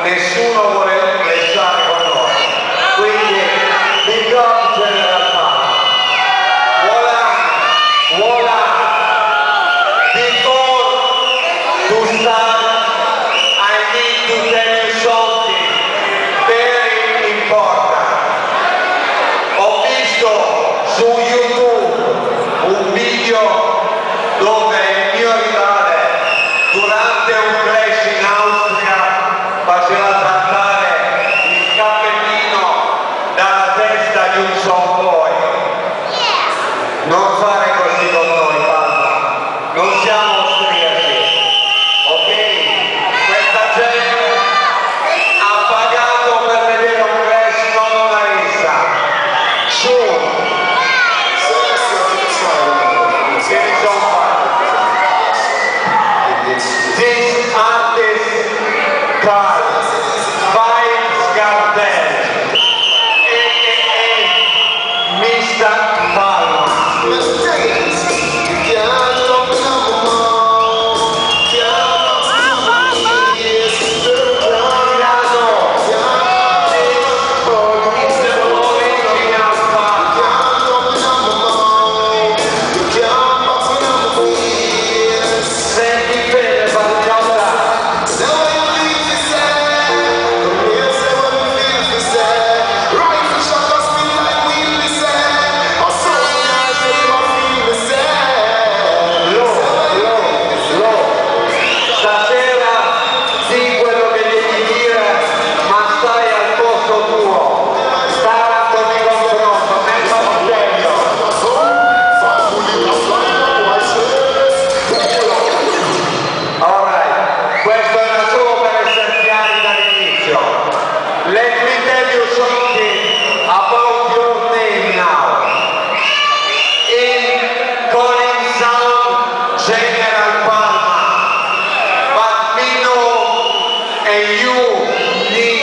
nessuno vuole restare con noi. Quindi, big up General Palma. Voilà. Before to start, I need to tell you something very important. Ho visto su YouTube un video dove il mio rivale durante un clash in Austria faceva trattare il cappellino dalla testa di un softboy. Non fare così con noi, Palma, non siamo austriaci, ok? Questa gente ha pagato per vedere un clash, non una rissa. Su! Che ne sono fatti? This artist called Vibes Cartel, a.k.a. Mr. Palma. Let me tell you something about your name now. In calling sound General Palma, but me know and you need